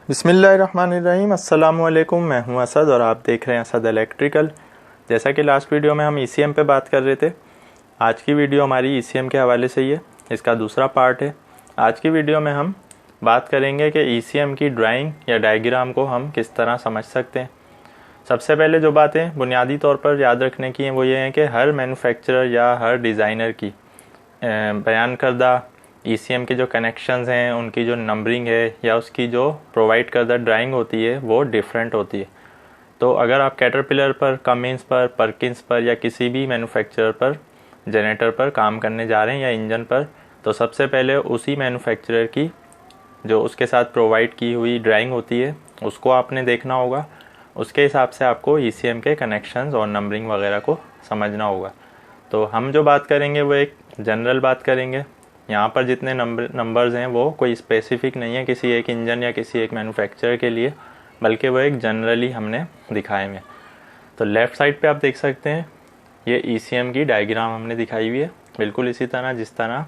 बिस्मिल्लाहिर्रहमानिर्रहीम। अस्सलामुअलैकुम। मैं हूं असद और आप देख रहे हैं असद इलेक्ट्रिकल। जैसा कि लास्ट वीडियो में हम ECM पे बात कर रहे थे, आज की वीडियो हमारी ECM के हवाले से ही है। इसका दूसरा पार्ट है। आज की वीडियो में हम बात करेंगे कि ECM की ड्राइंग या डायग्राम को हम किस तरह समझ सकते हैं। सबसे पहले जो बातें बुनियादी तौर पर याद रखने की हैं वो ये हैं कि हर मैन्युफैक्चरर या हर डिज़ाइनर की बयान करदा ECM के जो कनेक्शंस हैं, उनकी जो नंबरिंग है या उसकी जो प्रोवाइड करदा ड्राइंग होती है वो डिफरेंट होती है। तो अगर आप कैटरपिलर पर, कमिंस पर, परकिंस पर या किसी भी मैन्युफैक्चरर पर, जनरेटर पर काम करने जा रहे हैं या इंजन पर, तो सबसे पहले उसी मैन्युफैक्चरर की जो उसके साथ प्रोवाइड की हुई ड्राइंग होती है उसको आपने देखना होगा। उसके हिसाब से आपको ECM के कनेक्शंस और नंबरिंग वगैरह को समझना होगा। तो हम जो बात करेंगे वो एक जनरल बात करेंगे। यहाँ पर जितने नंबर्स हैं वो कोई स्पेसिफिक नहीं है किसी एक इंजन या किसी एक मैन्युफैक्चरर के लिए, बल्कि वो एक जनरली हमने दिखाए हुए। तो लेफ़्ट साइड पे आप देख सकते हैं ये ECM की डायग्राम हमने दिखाई हुई है, बिल्कुल इसी तरह जिस तरह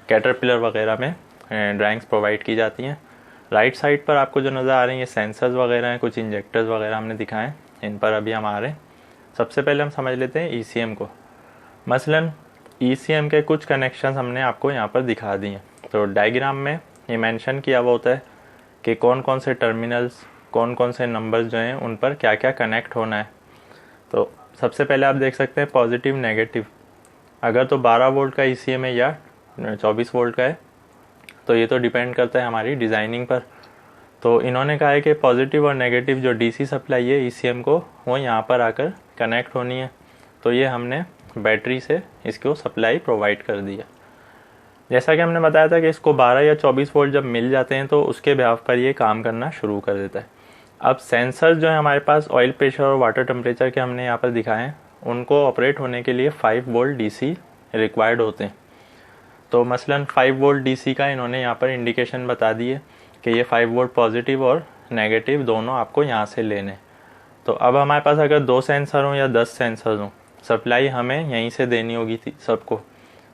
कैटरपिलर वगैरह में ड्राइंग्स प्रोवाइड की जाती हैं। राइट साइड पर आपको जो नज़र आ रहे हैं ये सेंसर्स वगैरह हैं, कुछ इंजेक्टर्स वगैरह हमने दिखाएं, इन पर अभी हम आ रहे हैं। सबसे पहले हम समझ लेते हैं ECM को। मसलन ECM के कुछ कनेक्शंस हमने आपको यहाँ पर दिखा दिए। तो डायग्राम में ये मेंशन किया हुआ होता है कि कौन कौन से टर्मिनल्स, कौन कौन से नंबर्स जो हैं उन पर क्या क्या कनेक्ट होना है। तो सबसे पहले आप देख सकते हैं पॉजिटिव नेगेटिव। अगर तो 12 वोल्ट का ECM है या 24 वोल्ट का है तो ये तो डिपेंड करता है हमारी डिज़ाइनिंग पर। तो इन्होंने कहा है कि पॉजिटिव और नेगेटिव जो DC सप्लाई है ECM को वो यहाँ पर आकर कनेक्ट होनी है। तो ये हमने बैटरी से इसको सप्लाई प्रोवाइड कर दिया। जैसा कि हमने बताया था कि इसको 12 या 24 वोल्ट जब मिल जाते हैं तो उसके बेहाफ पर ये काम करना शुरू कर देता है। अब सेंसर जो है हमारे पास ऑयल प्रेशर और वाटर टेम्परेचर के हमने यहाँ पर दिखाए हैं, उनको ऑपरेट होने के लिए 5 वोल्ट DC रिक्वायर्ड होते हैं। तो मसलन 5 वोल्ट DC का इन्होंने यहाँ पर इंडिकेशन बता दी है कि ये 5 वोल्ट पॉजिटिव और नेगेटिव दोनों आपको यहाँ से लेने। तो अब हमारे पास अगर 2 सेंसर हों या 10 सेंसर हों, सप्लाई हमें यहीं से देनी होगी थी सबको।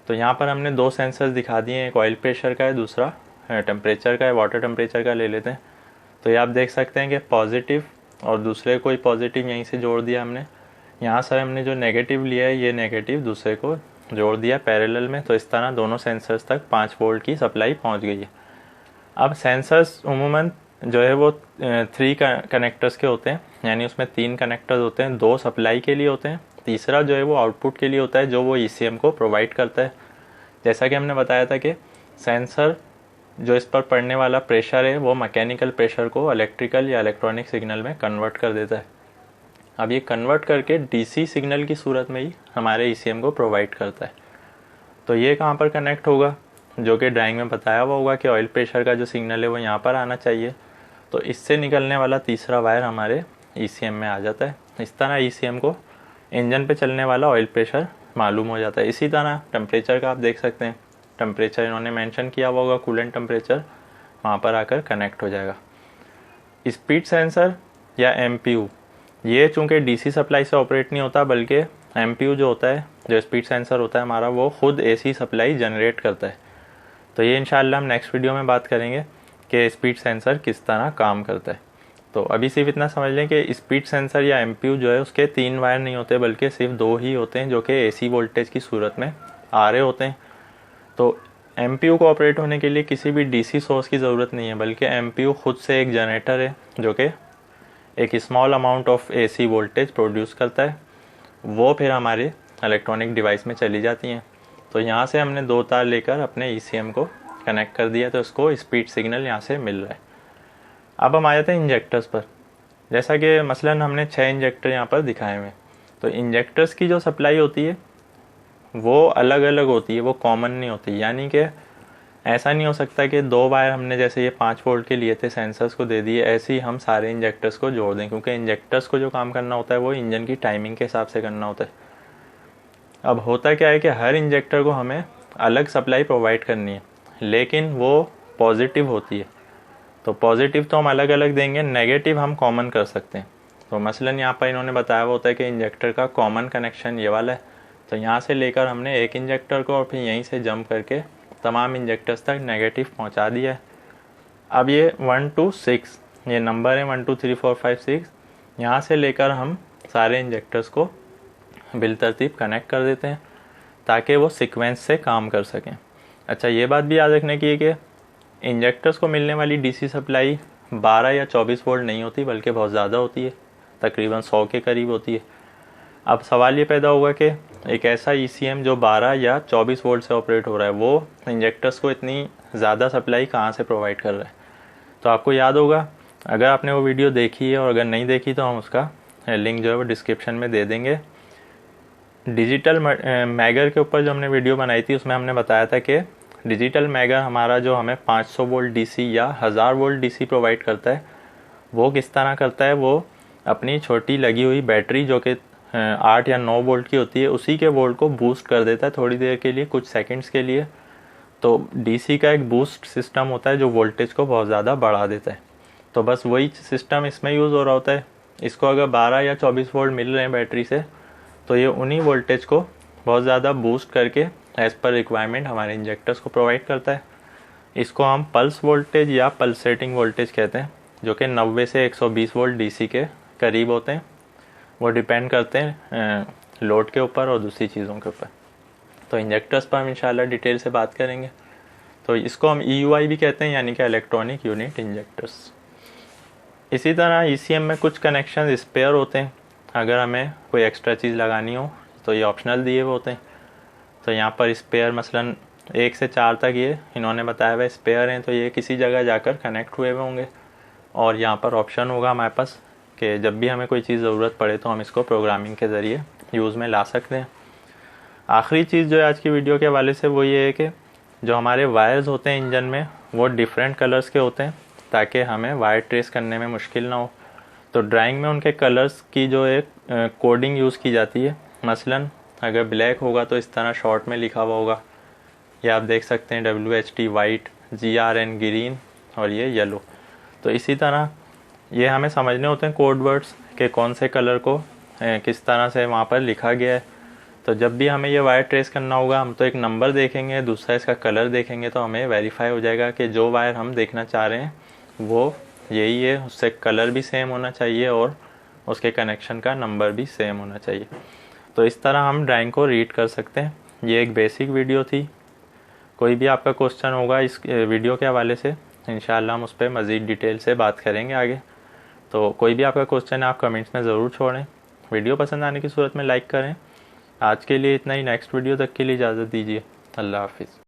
तो यहाँ पर हमने 2 सेंसर्स दिखा दिए हैं, एक ऑयल प्रेशर का है, दूसरा टेम्परेचर का है, वाटर टेम्परेचर का ले लेते हैं। तो ये आप देख सकते हैं कि पॉजिटिव और दूसरे कोई पॉजिटिव यहीं से जोड़ दिया हमने। यहाँ से हमने जो नेगेटिव लिया है ये नेगेटिव दूसरे को जोड़ दिया पैरेलल में। तो इस तरह दोनों सेंसर्स तक 5 वोल्ट की सप्लाई पहुँच गई है। अब सेंसर्स उमूमन जो है वो 3 कनेक्टर्स के होते हैं, यानी उसमें 3 कनेक्टर्स होते हैं। 2 सप्लाई के लिए होते हैं, तीसरा जो है वो आउटपुट के लिए होता है जो वो ECM को प्रोवाइड करता है। जैसा कि हमने बताया था कि सेंसर जो इस पर पड़ने वाला प्रेशर है वो मैकेनिकल प्रेशर को इलेक्ट्रिकल या इलेक्ट्रॉनिक सिग्नल में कन्वर्ट कर देता है। अब ये कन्वर्ट करके DC सिग्नल की सूरत में ही हमारे ECM को प्रोवाइड करता है। तो ये कहाँ पर कनेक्ट होगा, जो कि ड्राइंग में बताया हुआ होगा कि ऑयल प्रेशर का जो सिग्नल है वो यहाँ पर आना चाहिए। तो इससे निकलने वाला तीसरा वायर हमारे ECM में आ जाता है। इस तरह ECM को इंजन पे चलने वाला ऑयल प्रेशर मालूम हो जाता है। इसी तरह टेम्परेचर का आप देख सकते हैं, टेम्परेचर इन्होंने मेंशन किया हुआ होगा, कूलेंट टेम्परेचर वहाँ पर आकर कनेक्ट हो जाएगा। स्पीड सेंसर या MPU ये चूँकि DC सप्लाई से ऑपरेट नहीं होता, बल्कि MPU जो होता है, जो स्पीड सेंसर होता है हमारा, वो खुद AC सप्लाई जनरेट करता है। तो ये इंशाल्लाह हम नेक्स्ट वीडियो में बात करेंगे कि स्पीड सेंसर किस तरह काम करता है। तो अभी सिर्फ इतना समझ लें कि स्पीड सेंसर या MPU जो है उसके 3 वायर नहीं होते, बल्कि सिर्फ 2 ही होते हैं जो कि AC वोल्टेज की सूरत में आ रहे होते हैं। तो MPU को ऑपरेट होने के लिए किसी भी DC सोर्स की ज़रूरत नहीं है, बल्कि MPU खुद से एक जनरेटर है जो कि एक small amount of AC voltage produce करता है। वो फिर हमारे इलेक्ट्रॉनिक डिवाइस में चली जाती हैं। तो यहाँ से हमने 2 तार लेकर अपने ECM को कनेक्ट कर दिया, तो इसको स्पीड सिग्नल यहाँ से मिल रहा है। अब हम आ जाते हैं इंजेक्टर्स पर। जैसा कि मसलन हमने 6 इंजेक्टर यहाँ पर दिखाए हुए हैं। तो इंजेक्टर्स की जो सप्लाई होती है वो अलग अलग होती है, वो कॉमन नहीं होती। यानी कि ऐसा नहीं हो सकता कि 2 वायर हमने जैसे ये 5 वोल्ट के लिए थे सेंसर्स को दे दिए, ऐसे ही हम सारे इंजेक्टर्स को जोड़ दें, क्योंकि इंजेक्टर्स को जो काम करना होता है वो इंजन की टाइमिंग के हिसाब से करना होता है। अब होता क्या है कि हर इंजेक्टर को हमें अलग सप्लाई प्रोवाइड करनी है, लेकिन वो पॉजिटिव होती है। तो पॉजिटिव तो हम अलग अलग देंगे, नेगेटिव हम कॉमन कर सकते हैं। तो मसलन यहाँ पर इन्होंने बताया हुआ होता है कि इंजेक्टर का कॉमन कनेक्शन ये वाला है। तो यहाँ से लेकर हमने एक इंजेक्टर को और फिर यहीं से जंप करके तमाम इंजेक्टर्स तक नेगेटिव पहुँचा दिया है। अब ये 1 to 6 ये नंबर है 1 2 3 4 5 6, यहाँ से लेकर हम सारे इंजेक्टर्स को बिलतरतीब कनेक्ट कर देते हैं ताकि वो सीक्वेंस से काम कर सकें। अच्छा, ये बात भी याद रखने की है कि इंजेक्टर्स को मिलने वाली डीसी सप्लाई 12 या 24 वोल्ट नहीं होती, बल्कि बहुत ज़्यादा होती है, तकरीबन 100 के करीब होती है। अब सवाल ये पैदा होगा कि एक ऐसा ECM जो 12 या 24 वोल्ट से ऑपरेट हो रहा है, वो इंजेक्टर्स को इतनी ज़्यादा सप्लाई कहाँ से प्रोवाइड कर रहा है। तो आपको याद होगा, अगर आपने वो वीडियो देखी है और अगर नहीं देखी तो हम उसका लिंक जो है वो डिस्क्रिप्शन में दे देंगे। डिजिटल मैगर के ऊपर जो हमने वीडियो बनाई थी उसमें हमने बताया था कि डिजिटल मैगर हमारा जो हमें 500 वोल्ट DC या 1000 वोल्ट DC प्रोवाइड करता है, वो किस तरह करता है, वो अपनी छोटी लगी हुई बैटरी जो कि 8 या 9 वोल्ट की होती है, उसी के वोल्ट को बूस्ट कर देता है थोड़ी देर के लिए, कुछ सेकंड्स के लिए। तो DC का एक बूस्ट सिस्टम होता है जो वोल्टेज को बहुत ज़्यादा बढ़ा देता है। तो बस वही सिस्टम इसमें यूज़ हो रहा होता है। इसको अगर 12 या 24 वोल्ट मिल रहे हैं बैटरी से, तो ये उन्हीं वोल्टेज को बहुत ज़्यादा बूस्ट करके एज़ पर रिक्वायरमेंट हमारे इंजेक्टर्स को प्रोवाइड करता है। इसको हम पल्स वोल्टेज या पल्सेटिंग वोल्टेज कहते हैं, जो कि 90 से 120 वोल्ट DC के करीब होते हैं। वो डिपेंड करते हैं लोड के ऊपर और दूसरी चीज़ों के ऊपर। तो इंजेक्टर्स पर हम इंशाल्लाह डिटेल से बात करेंगे। तो इसको हम EUI भी कहते हैं, यानी कि इलेक्ट्रॉनिक यूनिट इंजेक्टर्स। इसी तरह ECM में कुछ कनेक्शन स्पेयर होते हैं, अगर हमें कोई एक्स्ट्रा चीज़ लगानी हो तो ये ऑप्शनल दिए हुए होते हैं। तो यहाँ पर स्पेयर मसलन 1 से 4 तक ये इन्होंने बताया हुआ स्पेयर हैं, तो ये किसी जगह जाकर कनेक्ट हुए हुए होंगे। और यहाँ पर ऑप्शन होगा हमारे पास कि जब भी हमें कोई चीज़ ज़रूरत पड़े तो हम इसको प्रोग्रामिंग के ज़रिए यूज़ में ला सकते हैं। आखिरी चीज़ जो है आज की वीडियो के हवाले से वो ये है कि जो हमारे वायर्स होते हैं इंजन में, वो डिफरेंट कलर्स के होते हैं ताकि हमें वायर ट्रेस करने में मुश्किल ना हो। तो ड्राइंग में उनके कलर्स की जो एक कोडिंग यूज़ की जाती है। मसलन अगर ब्लैक होगा तो इस तरह शॉर्ट में लिखा हुआ होगा, या आप देख सकते हैं WHT वाइट, GRN ग्रीन और ये येलो। तो इसी तरह ये हमें समझने होते हैं कोड वर्ड्स के कौन से कलर को किस तरह से वहाँ पर लिखा गया है। तो जब भी हमें ये वायर ट्रेस करना होगा, हम तो एक नंबर देखेंगे, दूसरा इसका कलर देखेंगे, तो हमें वेरीफाई हो जाएगा कि जो वायर हम देखना चाह रहे हैं वो यही है, उससे कलर भी सेम होना चाहिए और उसके कनेक्शन का नंबर भी सेम होना चाहिए। तो इस तरह हम ड्राइंग को रीड कर सकते हैं। ये एक बेसिक वीडियो थी। कोई भी आपका क्वेश्चन होगा इस वीडियो के हवाले से, इंशाल्लाह हम उस पर मज़ीद डिटेल से बात करेंगे आगे। तो कोई भी आपका क्वेश्चन है आप कमेंट्स में ज़रूर छोड़ें। वीडियो पसंद आने की सूरत में लाइक करें। आज के लिए इतना ही। नेक्स्ट वीडियो तक के लिए इजाज़त दीजिए। अल्लाह हाफिज़।